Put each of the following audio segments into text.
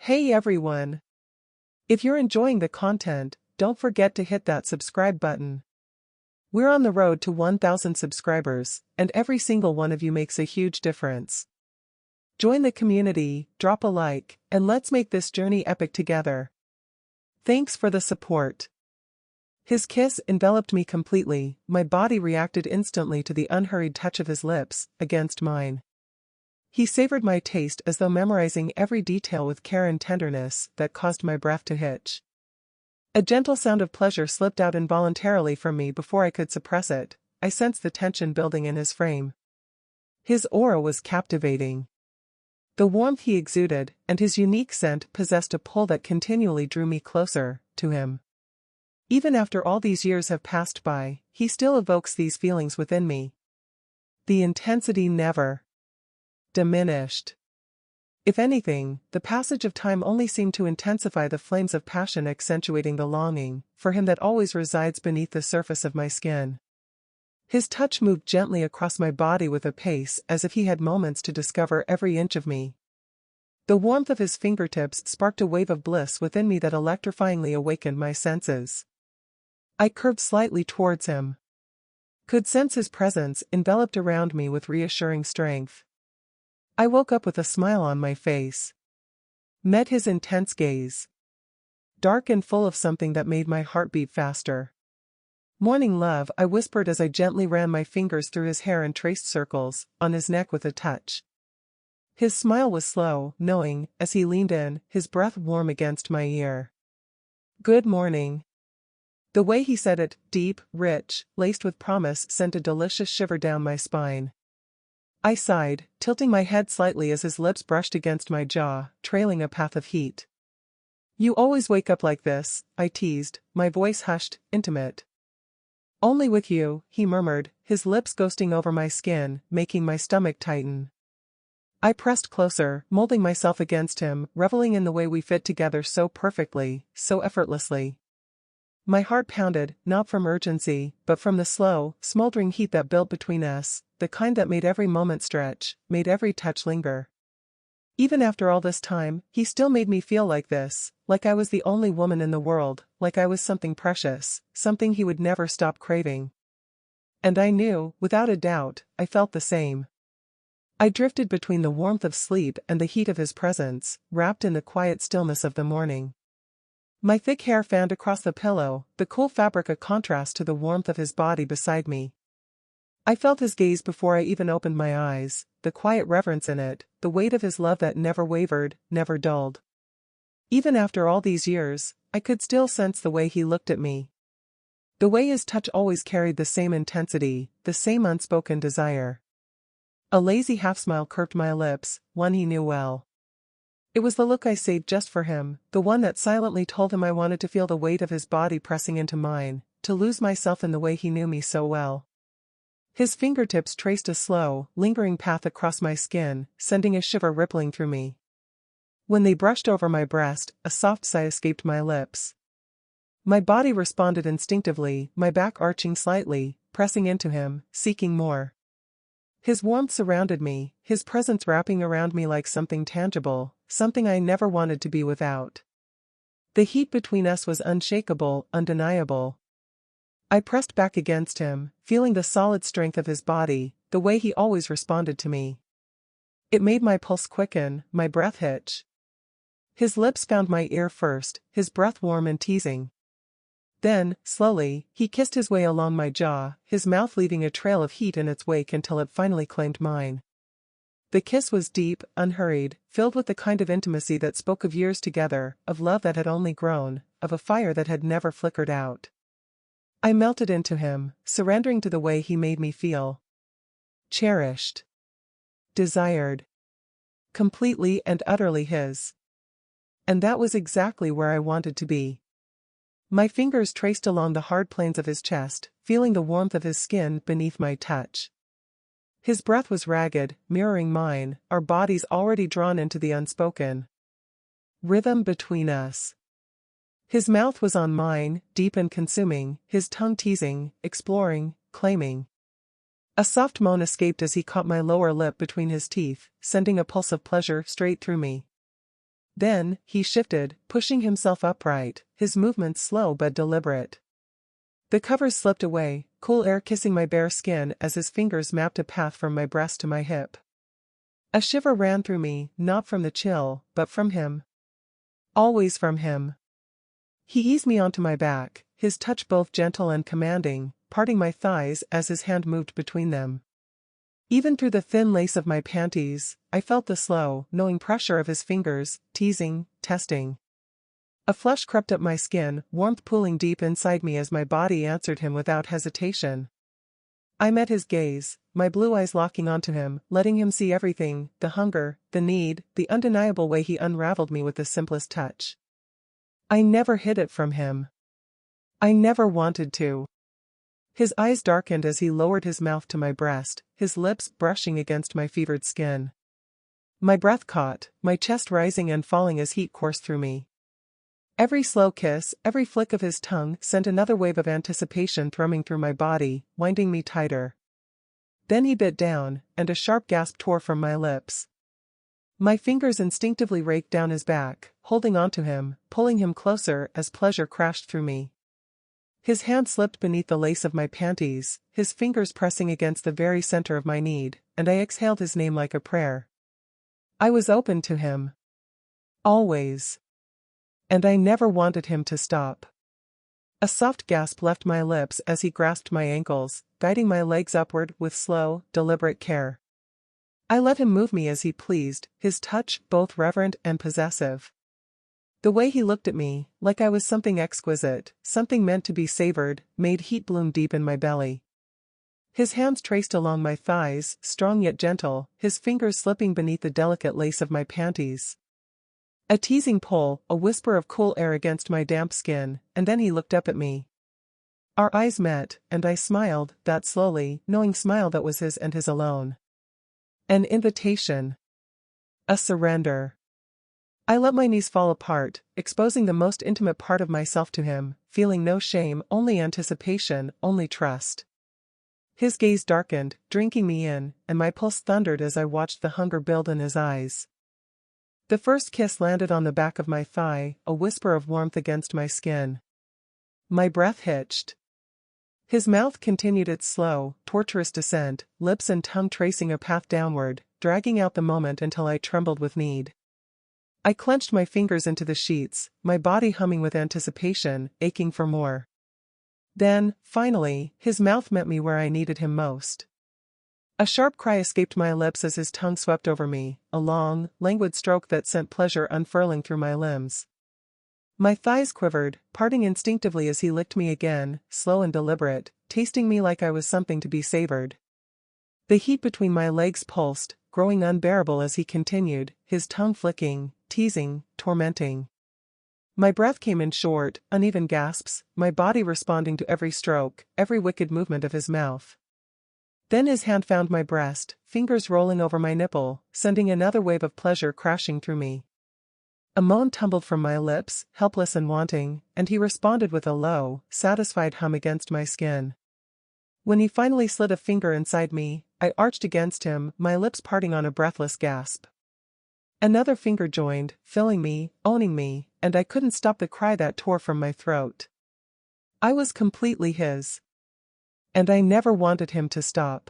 Hey everyone! If you're enjoying the content, don't forget to hit that subscribe button. We're on the road to 1,000 subscribers, and every single one of you makes a huge difference. Join the community, drop a like, and let's make this journey epic together. Thanks for the support. His kiss enveloped me completely, my body reacted instantly to the unhurried touch of his lips against mine. He savored my taste as though memorizing every detail with care and tenderness that caused my breath to hitch. A gentle sound of pleasure slipped out involuntarily from me before I could suppress it. I sensed the tension building in his frame. His aura was captivating. The warmth he exuded and his unique scent possessed a pull that continually drew me closer to him. Even after all these years have passed by, he still evokes these feelings within me. The intensity never diminished. If anything, the passage of time only seemed to intensify the flames of passion, accentuating the longing for him that always resides beneath the surface of my skin. His touch moved gently across my body with a pace as if he had moments to discover every inch of me. The warmth of his fingertips sparked a wave of bliss within me that electrifyingly awakened my senses. I curved slightly towards him. Could sense his presence enveloped around me with reassuring strength. I woke up with a smile on my face. Met his intense gaze. Dark and full of something that made my heart beat faster. "Morning, love," I whispered as I gently ran my fingers through his hair and traced circles on his neck with a touch. His smile was slow, knowing, as he leaned in, his breath warm against my ear. "Good morning." The way he said it, deep, rich, laced with promise, sent a delicious shiver down my spine. I sighed, tilting my head slightly as his lips brushed against my jaw, trailing a path of heat. "You always wake up like this," I teased, my voice hushed, intimate. "Only with you," he murmured, his lips ghosting over my skin, making my stomach tighten. I pressed closer, molding myself against him, reveling in the way we fit together so perfectly, so effortlessly. My heart pounded, not from urgency, but from the slow, smoldering heat that built between us, the kind that made every moment stretch, made every touch linger. Even after all this time, he still made me feel like this, like I was the only woman in the world, like I was something precious, something he would never stop craving. And I knew, without a doubt, I felt the same. I drifted between the warmth of sleep and the heat of his presence, wrapped in the quiet stillness of the morning. My thick hair fanned across the pillow, the cool fabric a contrast to the warmth of his body beside me. I felt his gaze before I even opened my eyes, the quiet reverence in it, the weight of his love that never wavered, never dulled. Even after all these years, I could still sense the way he looked at me. The way his touch always carried the same intensity, the same unspoken desire. A lazy half-smile curved my lips, one he knew well. It was the look I saved just for him, the one that silently told him I wanted to feel the weight of his body pressing into mine, to lose myself in the way he knew me so well. His fingertips traced a slow, lingering path across my skin, sending a shiver rippling through me. When they brushed over my breast, a soft sigh escaped my lips. My body responded instinctively, my back arching slightly, pressing into him, seeking more. His warmth surrounded me, his presence wrapping around me like something tangible, something I never wanted to be without. The heat between us was unshakable, undeniable. I pressed back against him, feeling the solid strength of his body, the way he always responded to me. It made my pulse quicken, my breath hitch. His lips found my ear first, his breath warm and teasing. Then, slowly, he kissed his way along my jaw, his mouth leaving a trail of heat in its wake until it finally claimed mine. The kiss was deep, unhurried, filled with the kind of intimacy that spoke of years together, of love that had only grown, of a fire that had never flickered out. I melted into him, surrendering to the way he made me feel. Cherished. Desired. Completely and utterly his. And that was exactly where I wanted to be. My fingers traced along the hard planes of his chest, feeling the warmth of his skin beneath my touch. His breath was ragged, mirroring mine, our bodies already drawn into the unspoken rhythm between us. His mouth was on mine, deep and consuming, his tongue teasing, exploring, claiming. A soft moan escaped as he caught my lower lip between his teeth, sending a pulse of pleasure straight through me. Then, he shifted, pushing himself upright, his movements slow but deliberate. The covers slipped away, cool air kissing my bare skin as his fingers mapped a path from my breast to my hip. A shiver ran through me, not from the chill, but from him. Always from him. He eased me onto my back, his touch both gentle and commanding, parting my thighs as his hand moved between them. Even through the thin lace of my panties, I felt the slow, knowing pressure of his fingers, teasing, testing. A flush crept up my skin, warmth pooling deep inside me as my body answered him without hesitation. I met his gaze, my blue eyes locking onto him, letting him see everything, the hunger, the need, the undeniable way he unraveled me with the simplest touch. I never hid it from him. I never wanted to. His eyes darkened as he lowered his mouth to my breast, his lips brushing against my fevered skin. My breath caught, my chest rising and falling as heat coursed through me. Every slow kiss, every flick of his tongue sent another wave of anticipation thrumming through my body, winding me tighter. Then he bit down, and a sharp gasp tore from my lips. My fingers instinctively raked down his back, holding onto him, pulling him closer as pleasure crashed through me. His hand slipped beneath the lace of my panties, his fingers pressing against the very center of my need, and I exhaled his name like a prayer. I was open to him. Always. And I never wanted him to stop. A soft gasp left my lips as he grasped my ankles, guiding my legs upward with slow, deliberate care. I let him move me as he pleased, his touch both reverent and possessive. The way he looked at me, like I was something exquisite, something meant to be savored, made heat bloom deep in my belly. His hands traced along my thighs, strong yet gentle, his fingers slipping beneath the delicate lace of my panties. A teasing pull, a whisper of cool air against my damp skin, and then he looked up at me. Our eyes met, and I smiled, that slowly, knowing smile that was his and his alone. An invitation. A surrender. I let my knees fall apart, exposing the most intimate part of myself to him, feeling no shame, only anticipation, only trust. His gaze darkened, drinking me in, and my pulse thundered as I watched the hunger build in his eyes. The first kiss landed on the back of my thigh, a whisper of warmth against my skin. My breath hitched. His mouth continued its slow, torturous descent, lips and tongue tracing a path downward, dragging out the moment until I trembled with need. I clenched my fingers into the sheets, my body humming with anticipation, aching for more. Then, finally, his mouth met me where I needed him most. A sharp cry escaped my lips as his tongue swept over me, a long, languid stroke that sent pleasure unfurling through my limbs. My thighs quivered, parting instinctively as he licked me again, slow and deliberate, tasting me like I was something to be savored. The heat between my legs pulsed, growing unbearable as he continued, his tongue flicking, teasing, tormenting. My breath came in short, uneven gasps, my body responding to every stroke, every wicked movement of his mouth. Then his hand found my breast, fingers rolling over my nipple, sending another wave of pleasure crashing through me. A moan tumbled from my lips, helpless and wanting, and he responded with a low, satisfied hum against my skin. When he finally slid a finger inside me, I arched against him, my lips parting on a breathless gasp. Another finger joined, filling me, owning me, and I couldn't stop the cry that tore from my throat. I was completely his. And I never wanted him to stop.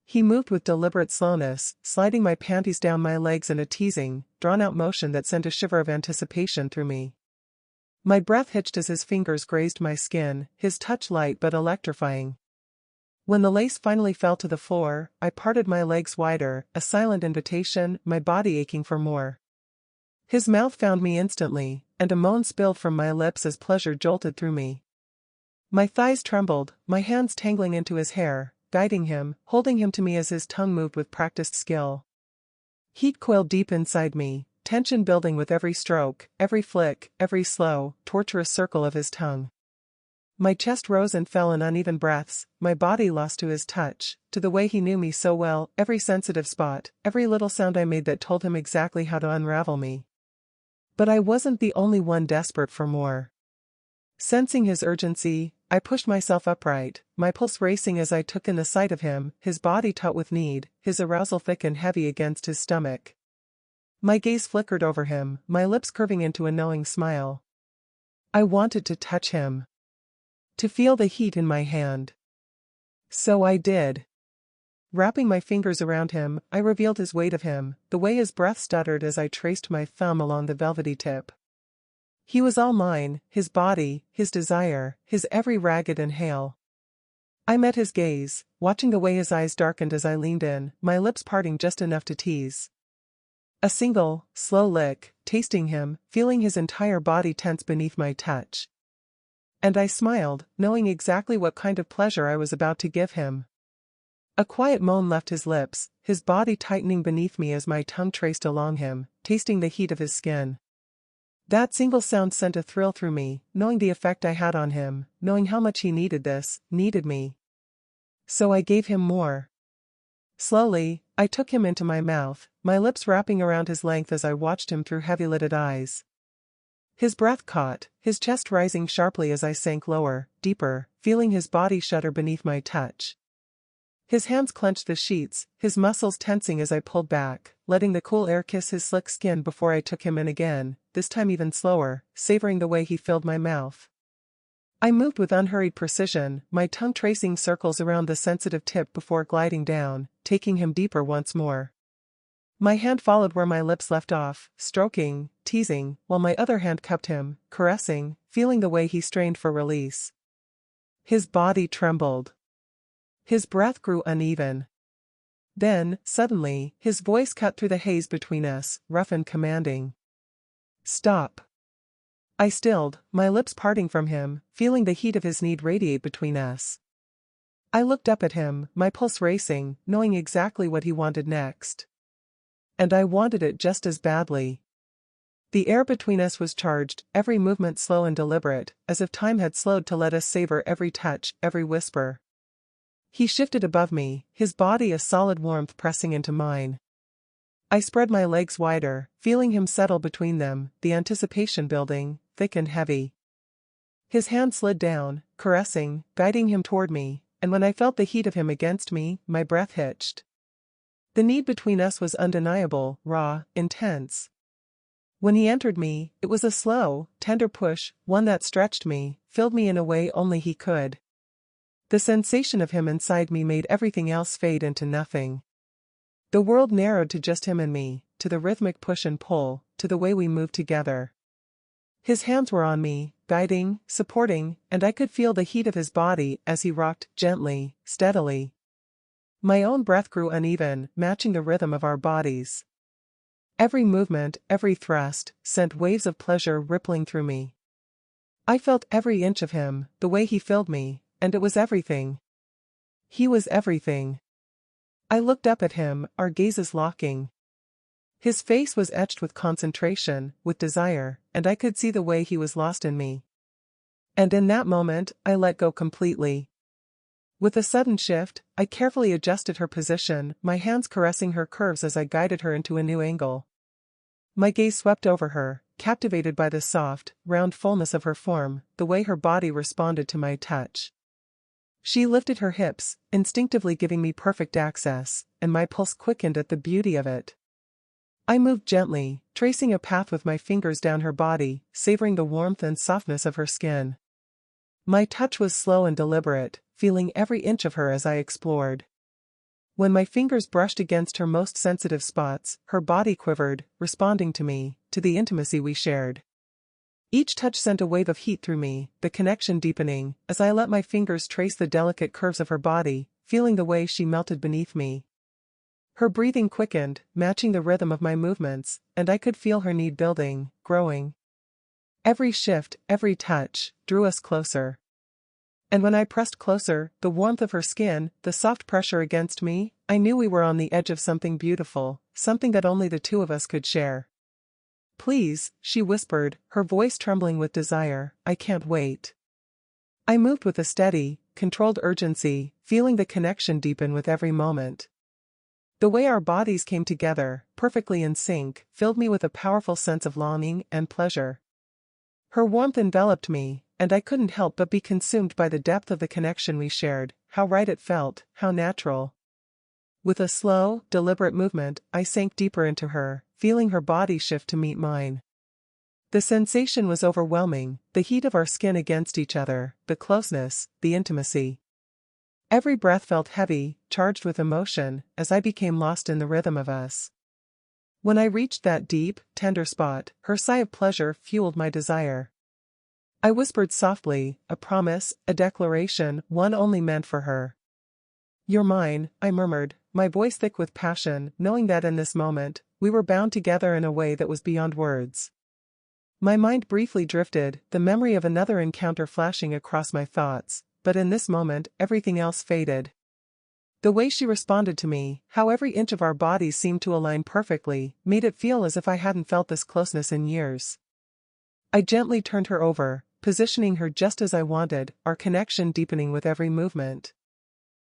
He moved with deliberate slowness, sliding my panties down my legs in a teasing, drawn-out motion that sent a shiver of anticipation through me. My breath hitched as his fingers grazed my skin, his touch light but electrifying. When the lace finally fell to the floor, I parted my legs wider, a silent invitation, my body aching for more. His mouth found me instantly, and a moan spilled from my lips as pleasure jolted through me. My thighs trembled, my hands tangling into his hair, guiding him, holding him to me as his tongue moved with practiced skill. Heat coiled deep inside me, tension building with every stroke, every flick, every slow, torturous circle of his tongue. My chest rose and fell in uneven breaths, my body lost to his touch, to the way he knew me so well, every sensitive spot, every little sound I made that told him exactly how to unravel me. But I wasn't the only one desperate for more. Sensing his urgency, I pushed myself upright, my pulse racing as I took in the sight of him, his body taut with need, his arousal thick and heavy against his stomach. My gaze flickered over him, my lips curving into a knowing smile. I wanted to touch him. To feel the heat in my hand. So I did. Wrapping my fingers around him, I revealed his weight of him, the way his breath stuttered as I traced my thumb along the velvety tip. He was all mine, his body, his desire, his every ragged inhale. I met his gaze, watching the way his eyes darkened as I leaned in, my lips parting just enough to tease. A single, slow lick, tasting him, feeling his entire body tense beneath my touch. And I smiled, knowing exactly what kind of pleasure I was about to give him. A quiet moan left his lips, his body tightening beneath me as my tongue traced along him, tasting the heat of his skin. That single sound sent a thrill through me, knowing the effect I had on him, knowing how much he needed this, needed me. So I gave him more. Slowly, I took him into my mouth, my lips wrapping around his length as I watched him through heavy-lidded eyes. His breath caught, his chest rising sharply as I sank lower, deeper, feeling his body shudder beneath my touch. His hands clenched the sheets, his muscles tensing as I pulled back, letting the cool air kiss his slick skin before I took him in again, this time even slower, savoring the way he filled my mouth. I moved with unhurried precision, my tongue tracing circles around the sensitive tip before gliding down, taking him deeper once more. My hand followed where my lips left off, stroking, teasing, while my other hand cupped him, caressing, feeling the way he strained for release. His body trembled. His breath grew uneven. Then, suddenly, his voice cut through the haze between us, rough and commanding. "Stop." I stilled, my lips parting from him, feeling the heat of his need radiate between us. I looked up at him, my pulse racing, knowing exactly what he wanted next. And I wanted it just as badly. The air between us was charged, every movement slow and deliberate, as if time had slowed to let us savor every touch, every whisper. He shifted above me, his body a solid warmth pressing into mine. I spread my legs wider, feeling him settle between them, the anticipation building, thick and heavy. His hand slid down, caressing, guiding him toward me, and when I felt the heat of him against me, my breath hitched. The need between us was undeniable, raw, intense. When he entered me, it was a slow, tender push, one that stretched me, filled me in a way only he could. The sensation of him inside me made everything else fade into nothing. The world narrowed to just him and me, to the rhythmic push and pull, to the way we moved together. His hands were on me, guiding, supporting, and I could feel the heat of his body as he rocked, gently, steadily. My own breath grew uneven, matching the rhythm of our bodies. Every movement, every thrust, sent waves of pleasure rippling through me. I felt every inch of him, the way he filled me, and it was everything. He was everything. I looked up at him, our gazes locking. His face was etched with concentration, with desire, and I could see the way he was lost in me. And in that moment, I let go completely. With a sudden shift, I carefully adjusted her position, my hands caressing her curves as I guided her into a new angle. My gaze swept over her, captivated by the soft, round fullness of her form, the way her body responded to my touch. She lifted her hips, instinctively giving me perfect access, and my pulse quickened at the beauty of it. I moved gently, tracing a path with my fingers down her body, savoring the warmth and softness of her skin. My touch was slow and deliberate, feeling every inch of her as I explored. When my fingers brushed against her most sensitive spots, her body quivered, responding to me, to the intimacy we shared. Each touch sent a wave of heat through me, the connection deepening, as I let my fingers trace the delicate curves of her body, feeling the way she melted beneath me. Her breathing quickened, matching the rhythm of my movements, and I could feel her need building, growing. Every shift, every touch, drew us closer. And when I pressed closer, the warmth of her skin, the soft pressure against me, I knew we were on the edge of something beautiful, something that only the two of us could share. "Please," she whispered, her voice trembling with desire, "I can't wait." I moved with a steady, controlled urgency, feeling the connection deepen with every moment. The way our bodies came together, perfectly in sync, filled me with a powerful sense of longing and pleasure. Her warmth enveloped me, and I couldn't help but be consumed by the depth of the connection we shared, how right it felt, how natural. With a slow, deliberate movement, I sank deeper into her, feeling her body shift to meet mine. The sensation was overwhelming, the heat of our skin against each other, the closeness, the intimacy. Every breath felt heavy, charged with emotion, as I became lost in the rhythm of us. When I reached that deep, tender spot, her sigh of pleasure fueled my desire. I whispered softly, a promise, a declaration, one only meant for her. "You're mine," I murmured, my voice thick with passion, knowing that in this moment, we were bound together in a way that was beyond words. My mind briefly drifted, the memory of another encounter flashing across my thoughts, but in this moment, everything else faded. The way she responded to me, how every inch of our bodies seemed to align perfectly, made it feel as if I hadn't felt this closeness in years. I gently turned her over, positioning her just as I wanted, our connection deepening with every movement.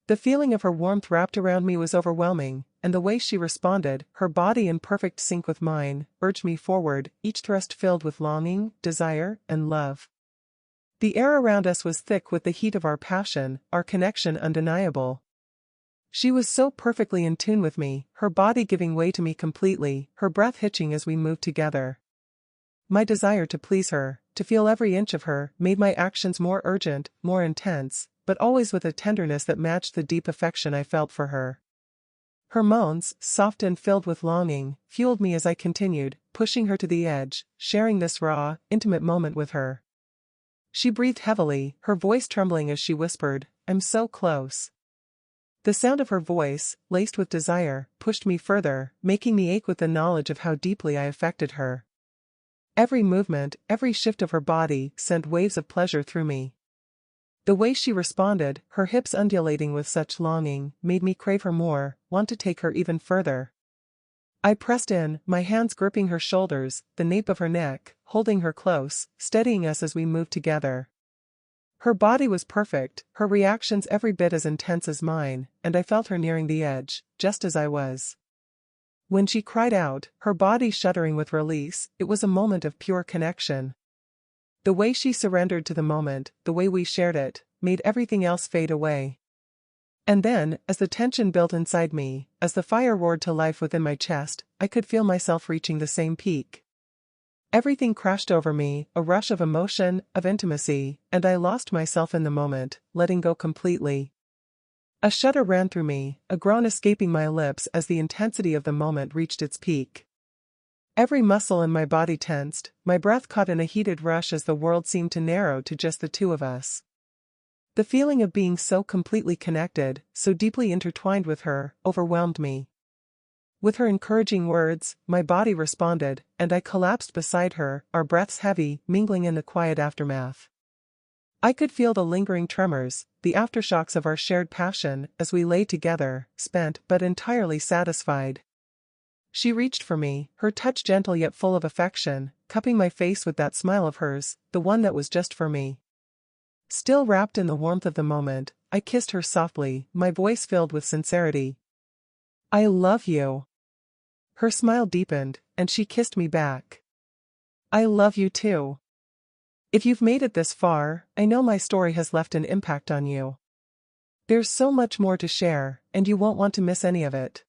The feeling of her warmth wrapped around me was overwhelming, and the way she responded, her body in perfect sync with mine, urged me forward, each thrust filled with longing, desire, and love. The air around us was thick with the heat of our passion, our connection undeniable. She was so perfectly in tune with me, her body giving way to me completely, her breath hitching as we moved together. My desire to please her, to feel every inch of her, made my actions more urgent, more intense, but always with a tenderness that matched the deep affection I felt for her. Her moans, soft and filled with longing, fueled me as I continued, pushing her to the edge, sharing this raw, intimate moment with her. She breathed heavily, her voice trembling as she whispered, "I'm so close." The sound of her voice, laced with desire, pushed me further, making me ache with the knowledge of how deeply I affected her. Every movement, every shift of her body, sent waves of pleasure through me. The way she responded, her hips undulating with such longing, made me crave her more, want to take her even further. I pressed in, my hands gripping her shoulders, the nape of her neck, holding her close, steadying us as we moved together. Her body was perfect, her reactions every bit as intense as mine, and I felt her nearing the edge, just as I was. When she cried out, her body shuddering with release, it was a moment of pure connection. The way she surrendered to the moment, the way we shared it, made everything else fade away. And then, as the tension built inside me, as the fire roared to life within my chest, I could feel myself reaching the same peak. Everything crashed over me, a rush of emotion, of intimacy, and I lost myself in the moment, letting go completely. A shudder ran through me, a groan escaping my lips as the intensity of the moment reached its peak. Every muscle in my body tensed, my breath caught in a heated rush as the world seemed to narrow to just the two of us. The feeling of being so completely connected, so deeply intertwined with her, overwhelmed me. With her encouraging words, my body responded, and I collapsed beside her, our breaths heavy, mingling in the quiet aftermath. I could feel the lingering tremors, the aftershocks of our shared passion, as we lay together, spent but entirely satisfied. She reached for me, her touch gentle yet full of affection, cupping my face with that smile of hers, the one that was just for me. Still wrapped in the warmth of the moment, I kissed her softly, my voice filled with sincerity. "I love you." Her smile deepened, and she kissed me back. "I love you too." If you've made it this far, I know my story has left an impact on you. There's so much more to share, and you won't want to miss any of it.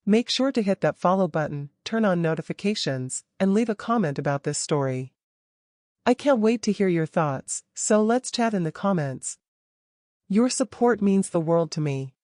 Make sure to hit that follow button, turn on notifications, and leave a comment about this story. I can't wait to hear your thoughts, so let's chat in the comments. Your support means the world to me.